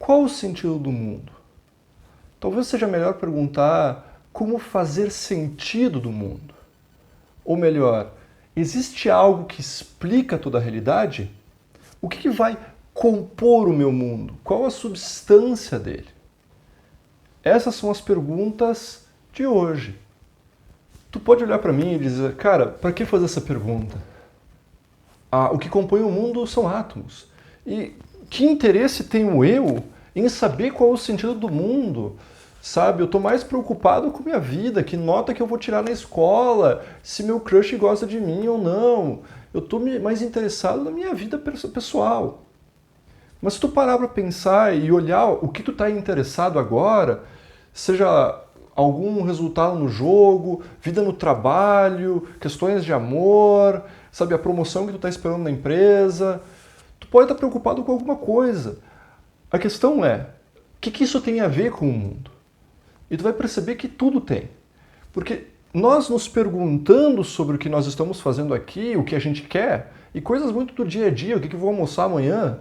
qual o sentido do mundo? Talvez seja melhor perguntar como fazer sentido do mundo. Ou melhor, existe algo que explica toda a realidade? O que vai compor o meu mundo? Qual a substância dele? Essas são as perguntas de hoje. Tu pode olhar para mim e dizer, cara, para que fazer essa pergunta? O que compõe o mundo são átomos. E que interesse tenho eu em saber qual é o sentido do mundo? Sabe, eu tô mais preocupado com minha vida, que nota que eu vou tirar na escola, se meu crush gosta de mim ou não. Eu tô mais interessado na minha vida pessoal. Mas se tu parar para pensar e olhar o que tu tá interessado agora, seja algum resultado no jogo, vida no trabalho, questões de amor, sabe, a promoção que tu tá esperando na empresa, tu pode estar preocupado com alguma coisa. A questão é, o que isso tem a ver com o mundo? E tu vai perceber que tudo tem. Porque nós nos perguntando sobre o que nós estamos fazendo aqui, o que a gente quer, e coisas muito do dia a dia, o que eu vou almoçar amanhã,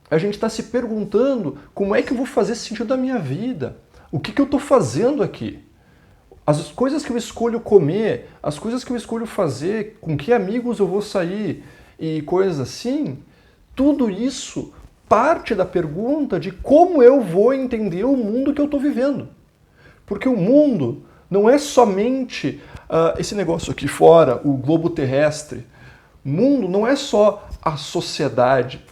a gente está se perguntando como é que eu vou fazer sentido da minha vida. O que eu estou fazendo aqui? As coisas que eu escolho comer, as coisas que eu escolho fazer, com que amigos eu vou sair e coisas assim, tudo isso parte da pergunta de como eu vou entender o mundo que eu estou vivendo. Porque o mundo não é somente esse negócio aqui fora, o globo terrestre. O mundo não é só a sociedade.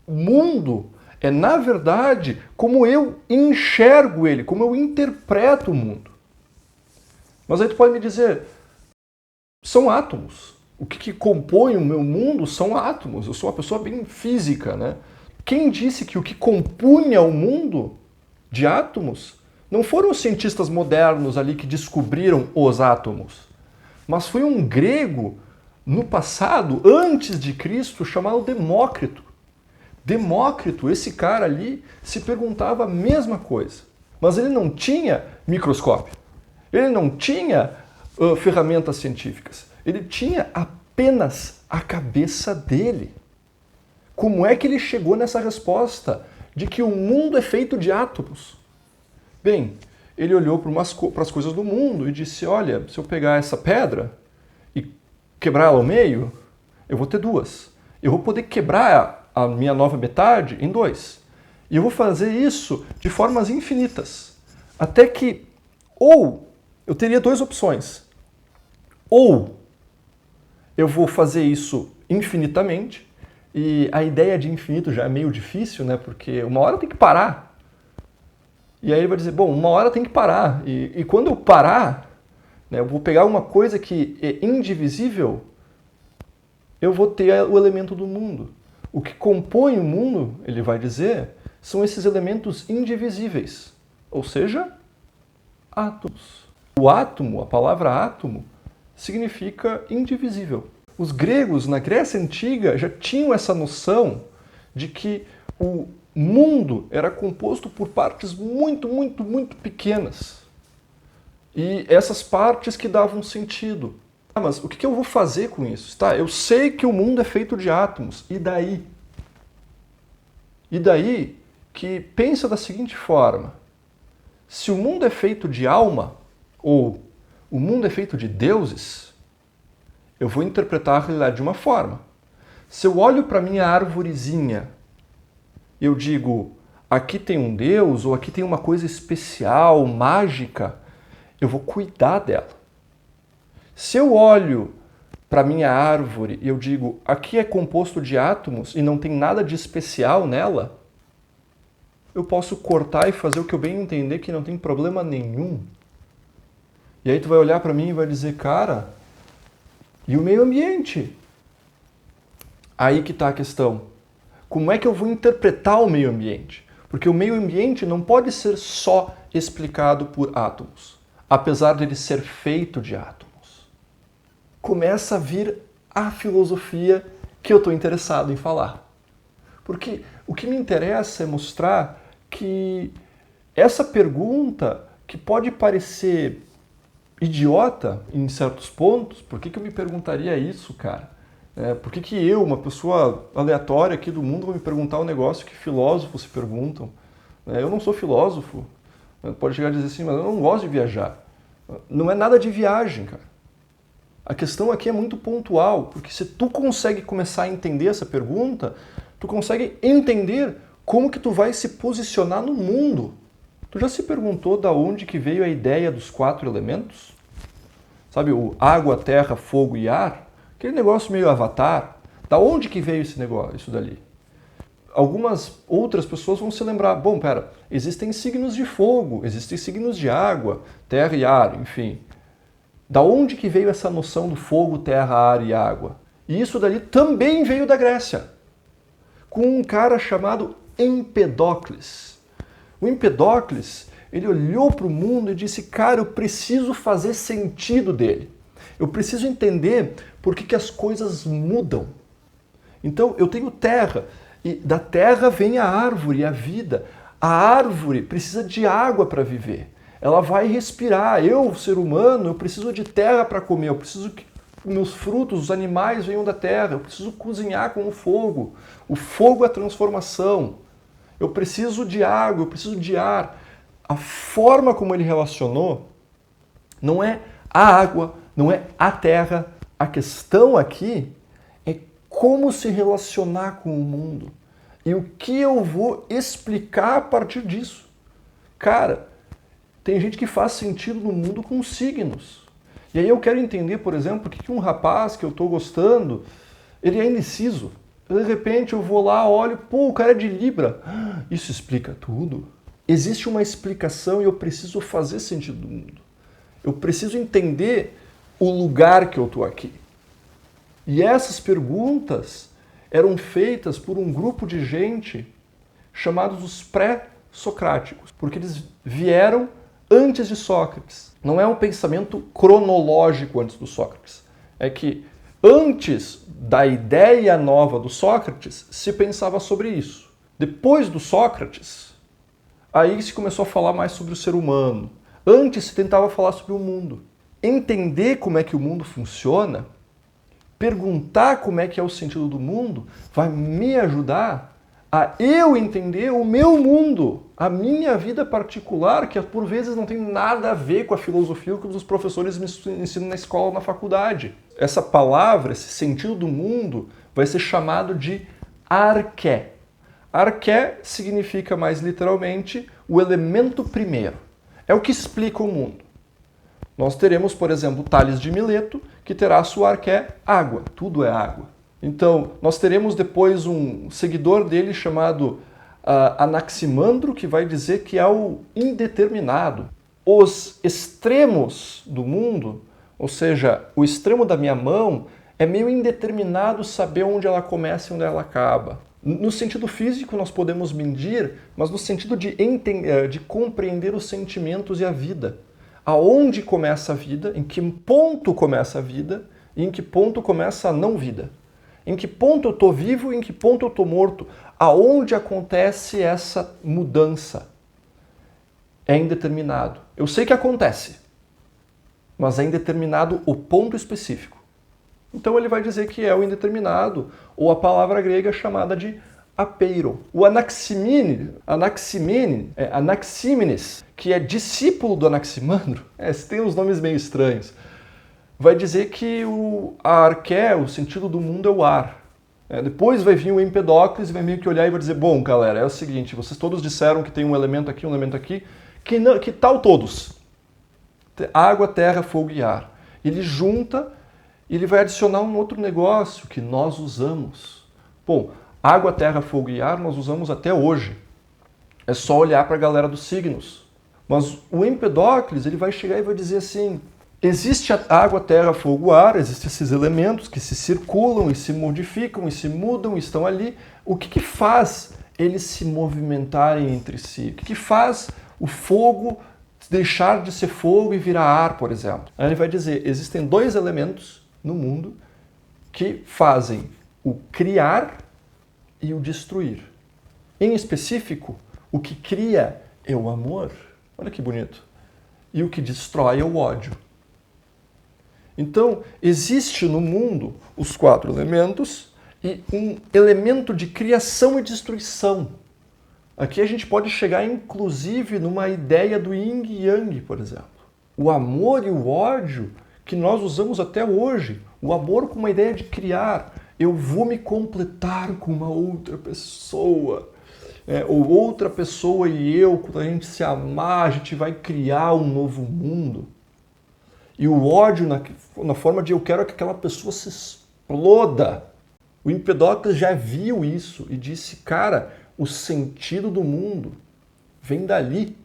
O mundo é, na verdade, como eu enxergo ele, como eu interpreto o mundo. Mas aí tu pode me dizer, são átomos. O que compõe o meu mundo são átomos. Eu sou uma pessoa bem física, né? Quem disse que o que compunha o mundo de átomos não foram os cientistas modernos ali que descobriram os átomos, mas foi um grego no passado, antes de Cristo, chamado Demócrito. Demócrito, esse cara ali, se perguntava a mesma coisa. Mas ele não tinha microscópio. Ele não tinha ferramentas científicas. Ele tinha apenas a cabeça dele. Como é que ele chegou nessa resposta de que o mundo é feito de átomos? Bem, ele olhou para as coisas do mundo e disse, olha, se eu pegar essa pedra e quebrar ela ao meio, eu vou ter duas. Eu vou poder quebrar a minha nova metade em dois. E eu vou fazer isso de formas infinitas. Até que, ou, eu teria duas opções. Ou eu vou fazer isso infinitamente, e a ideia de infinito já é meio difícil, né? Porque uma hora tem que parar. E aí ele vai dizer, bom, uma hora tem que parar. E quando eu parar, né, eu vou pegar uma coisa que é indivisível, eu vou ter o elemento do mundo. O que compõe o mundo, ele vai dizer, são esses elementos indivisíveis. Ou seja, átomos. O átomo, a palavra átomo, significa indivisível. Os gregos, na Grécia Antiga, já tinham essa noção de que o mundo era composto por partes muito, muito, muito pequenas. E essas partes que davam sentido. Mas o que eu vou fazer com isso? Tá, eu sei que o mundo é feito de átomos. E daí? E daí que pensa da seguinte forma. Se o mundo é feito de alma, ou o mundo é feito de deuses, eu vou interpretar a realidade de uma forma. Se eu olho para minha arvorezinha, eu digo, aqui tem um Deus, ou aqui tem uma coisa especial, mágica, eu vou cuidar dela. Se eu olho para minha árvore e eu digo, aqui é composto de átomos e não tem nada de especial nela, eu posso cortar e fazer o que eu bem entender que não tem problema nenhum. E aí tu vai olhar para mim e vai dizer, cara, e o meio ambiente? Aí que está a questão. Como é que eu vou interpretar o meio ambiente? Porque o meio ambiente não pode ser só explicado por átomos, apesar de ele ser feito de átomos. Começa a vir a filosofia que eu estou interessado em falar. Porque o que me interessa é mostrar que essa pergunta, que pode parecer idiota em certos pontos, por que eu me perguntaria isso, cara? Por que eu, uma pessoa aleatória aqui do mundo, vou me perguntar um negócio que filósofos se perguntam? Eu não sou filósofo. Pode chegar a dizer assim, mas eu não gosto de viajar. Não é nada de viagem, cara. A questão aqui é muito pontual, porque se tu consegue começar a entender essa pergunta, tu consegue entender como que tu vai se posicionar no mundo. Tu já se perguntou da onde que veio a ideia dos 4 elementos? Sabe, o água, terra, fogo e ar? Aquele negócio meio Avatar. Da onde que veio esse negócio, isso dali? Algumas outras pessoas vão se lembrar, bom, pera, existem signos de fogo, existem signos de água, terra e ar, enfim. Da onde que veio essa noção do fogo, terra, ar e água? E isso dali também veio da Grécia, com um cara chamado Empedocles. O Empedocles, ele olhou para o mundo e disse, cara, eu preciso fazer sentido dele. Eu preciso entender por que as coisas mudam. Então, eu tenho terra, e da terra vem a árvore, a vida. A árvore precisa de água para viver. Ela vai respirar. Eu, ser humano, eu preciso de terra para comer. Eu preciso que meus frutos, os animais venham da terra. Eu preciso cozinhar com o fogo. O fogo é a transformação. Eu preciso de água, eu preciso de ar. A forma como ele relacionou não é a água, não é a terra. A questão aqui é como se relacionar com o mundo e o que eu vou explicar a partir disso. Cara, tem gente que faz sentido no mundo com signos. E aí eu quero entender, por exemplo, por que um rapaz que eu estou gostando, ele é indeciso. De repente eu vou lá, olho, pô, o cara é de Libra. Isso explica tudo. Existe uma explicação e eu preciso fazer sentido do mundo. Eu preciso entender o lugar que eu estou aqui. E essas perguntas eram feitas por um grupo de gente chamados os pré-socráticos, porque eles vieram antes de Sócrates. Não é um pensamento cronológico antes do Sócrates. É que antes da ideia nova do Sócrates, se pensava sobre isso. Depois do Sócrates, aí se começou a falar mais sobre o ser humano. Antes se tentava falar sobre o mundo. Entender como é que o mundo funciona, perguntar como é que é o sentido do mundo, vai me ajudar a eu entender o meu mundo, a minha vida particular, que por vezes não tem nada a ver com a filosofia que os professores me ensinam na escola ou na faculdade. Essa palavra, esse sentido do mundo, vai ser chamado de arqué. Arqué significa mais literalmente o elemento primeiro. É o que explica o mundo. Nós teremos, por exemplo, Tales de Mileto, que terá sua arqué água. Tudo é água. Então, nós teremos depois um seguidor dele chamado Anaximandro, que vai dizer que é o indeterminado. Os extremos do mundo, ou seja, o extremo da minha mão, é meio indeterminado saber onde ela começa e onde ela acaba. No sentido físico, nós podemos medir, mas no sentido de compreender os sentimentos e a vida. Aonde começa a vida, em que ponto começa a vida e em que ponto começa a não-vida. Em que ponto eu estou vivo e em que ponto eu estou morto. Aonde acontece essa mudança? É indeterminado. Eu sei que acontece, mas é indeterminado o ponto específico. Então ele vai dizer que é o indeterminado, ou a palavra grega chamada de apeiro. O Anaxímenes, que é discípulo do Anaximandro, tem uns nomes meio estranhos, vai dizer que a arqué, o sentido do mundo é o ar. Depois vai vir o Empedocles e vai meio que olhar e vai dizer, bom, galera, é o seguinte, vocês todos disseram que tem um elemento aqui, que tal todos? Água, terra, fogo e ar. Ele junta e ele vai adicionar um outro negócio que nós usamos. Bom, água, terra, fogo e ar nós usamos até hoje. É só olhar para a galera dos signos. Mas o Empedocles, ele vai chegar e vai dizer assim, existe a água, terra, fogo, ar, existem esses elementos que se circulam e se modificam e se mudam e estão ali. O que faz eles se movimentarem entre si? O que faz o fogo deixar de ser fogo e virar ar, por exemplo? Aí ele vai dizer, existem 2 elementos no mundo que fazem o criar e o destruir. Em específico, o que cria é o amor. Olha que bonito. E o que destrói é o ódio. Então, existe no mundo os 4 elementos e um elemento de criação e destruição. Aqui a gente pode chegar, inclusive, numa ideia do yin e yang, por exemplo. O amor e o ódio que nós usamos até hoje. O amor com uma ideia de criar. Eu vou me completar com uma outra pessoa. Ou outra pessoa e eu, quando a gente se amar, a gente vai criar um novo mundo. E o ódio na forma de eu quero que aquela pessoa se exploda. O Empedocles já viu isso e disse, cara, o sentido do mundo vem dali.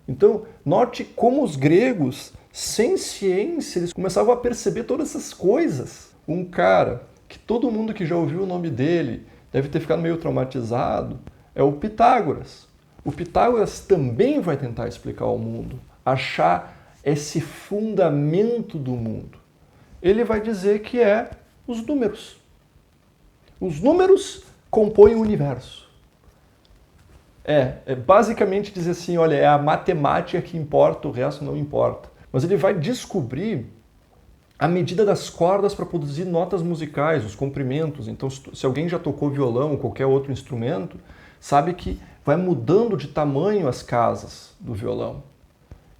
Então, note como os gregos, sem ciência, eles começavam a perceber todas essas coisas. Um cara que todo mundo que já ouviu o nome dele deve ter ficado meio traumatizado é o Pitágoras. O Pitágoras também vai tentar explicar o mundo, achar esse fundamento do mundo. Ele vai dizer que é os números. Os números compõem o universo. É basicamente dizer assim, olha, é a matemática que importa, o resto não importa. Mas ele vai descobrir a medida das cordas para produzir notas musicais, os comprimentos. Então, se alguém já tocou violão ou qualquer outro instrumento, sabe que vai mudando de tamanho as casas do violão.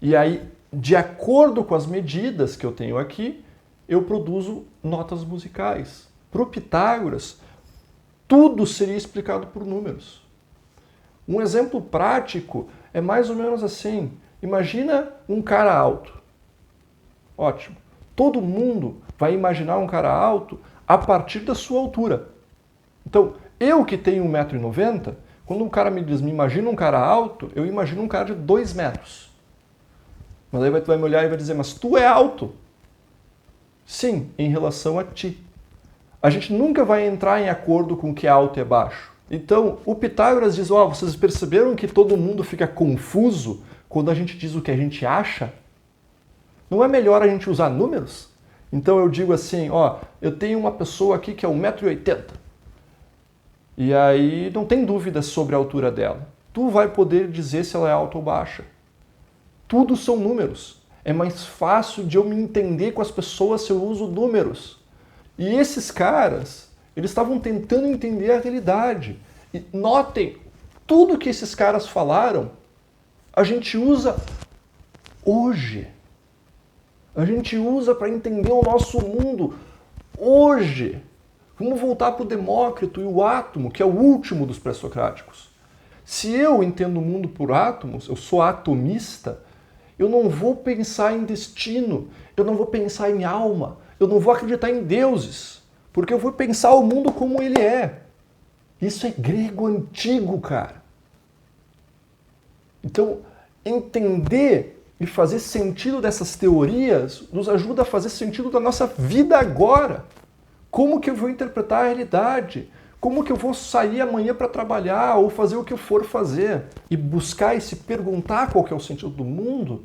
E aí, de acordo com as medidas que eu tenho aqui, eu produzo notas musicais. Para o Pitágoras, tudo seria explicado por números. Um exemplo prático é mais ou menos assim. Imagina um cara alto. Ótimo. Todo mundo vai imaginar um cara alto a partir da sua altura. Então, eu que tenho 1,90 m, quando um cara me diz, me imagina um cara alto, eu imagino um cara de 2 metros. Mas aí tu vai me olhar e vai dizer, mas tu é alto. Sim, em relação a ti. A gente nunca vai entrar em acordo com o que é alto e baixo. Então, o Pitágoras diz, vocês perceberam que todo mundo fica confuso quando a gente diz o que a gente acha? Não é melhor a gente usar números? Então eu digo assim, eu tenho uma pessoa aqui que é 1,80 m. E aí não tem dúvida sobre a altura dela. Tu vai poder dizer se ela é alta ou baixa. Tudo são números. É mais fácil de eu me entender com as pessoas se eu uso números. E esses caras, eles estavam tentando entender a realidade. E notem, tudo que esses caras falaram, a gente usa hoje. A gente usa para entender o nosso mundo hoje. Vamos voltar para o Demócrito e o átomo, que é o último dos pré-socráticos. Se eu entendo o mundo por átomos, eu sou atomista, eu não vou pensar em destino, eu não vou pensar em alma, eu não vou acreditar em deuses, porque eu vou pensar o mundo como ele é. Isso é grego antigo, cara. Então, entender e fazer sentido dessas teorias nos ajuda a fazer sentido da nossa vida agora. Como que eu vou interpretar a realidade? Como que eu vou sair amanhã para trabalhar ou fazer o que eu for fazer? E buscar e se perguntar qual que é o sentido do mundo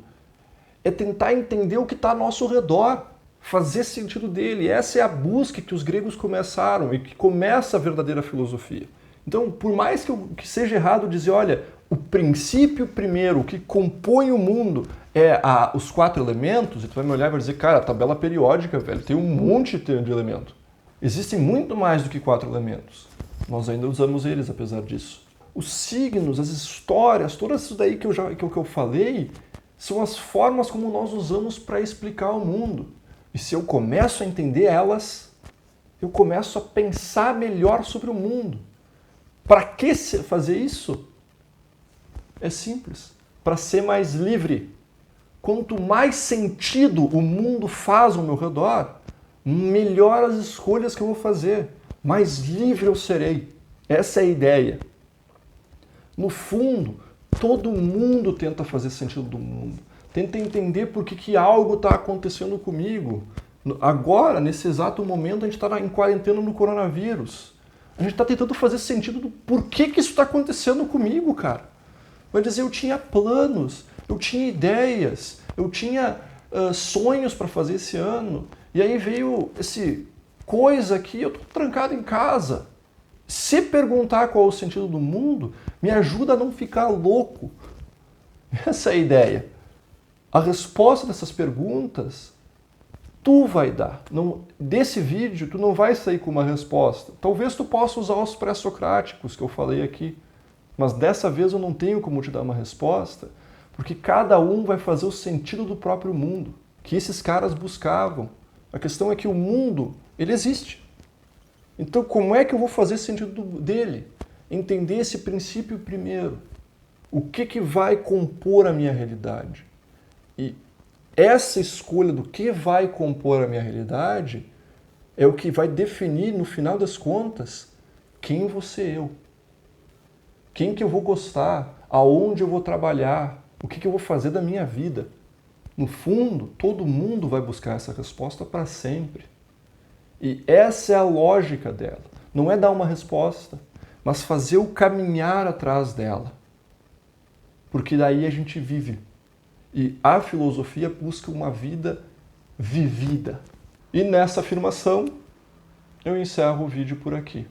é tentar entender o que está ao nosso redor, fazer sentido dele. Essa é a busca que os gregos começaram e que começa a verdadeira filosofia. Então, por mais que seja errado dizer, olha, o princípio primeiro, o que compõe o mundo é os 4 elementos, e tu vai me olhar e vai dizer, cara, a tabela periódica, velho, tem um monte de elemento. Existem muito mais do que 4 elementos. Nós ainda usamos eles, apesar disso. Os signos, as histórias, tudo isso daí que eu falei, são as formas como nós usamos para explicar o mundo. E se eu começo a entender elas, eu começo a pensar melhor sobre o mundo. Para que fazer isso? É simples. Para ser mais livre. Quanto mais sentido o mundo faz ao meu redor, melhor as escolhas que eu vou fazer. Mais livre eu serei. Essa é a ideia. No fundo, todo mundo tenta fazer sentido do mundo. Tenta entender por que algo está acontecendo comigo. Agora, nesse exato momento, a gente está em quarentena no coronavírus. A gente está tentando fazer sentido do por que isso está acontecendo comigo, cara. Vai dizer, eu tinha planos, eu tinha ideias, eu tinha sonhos para fazer esse ano. E aí veio esse coisa aqui, eu tô trancado em casa. Se perguntar qual é o sentido do mundo, me ajuda a não ficar louco. Essa é a ideia. A resposta dessas perguntas tu vai dar. Não, desse vídeo, tu não vai sair com uma resposta. Talvez tu possa usar os pré-socráticos que eu falei aqui, mas dessa vez eu não tenho como te dar uma resposta, porque cada um vai fazer o sentido do próprio mundo, que esses caras buscavam. A questão é que o mundo, ele existe. Então, como é que eu vou fazer sentido dele? Entender esse princípio primeiro. O que vai compor a minha realidade? E essa escolha do que vai compor a minha realidade é o que vai definir, no final das contas, quem vou ser eu. Quem que eu vou gostar, aonde eu vou trabalhar, o que eu vou fazer da minha vida. No fundo, todo mundo vai buscar essa resposta para sempre. E essa é a lógica dela. Não é dar uma resposta, mas fazer o caminhar atrás dela. Porque daí a gente vive. E a filosofia busca uma vida vivida. E nessa afirmação, eu encerro o vídeo por aqui.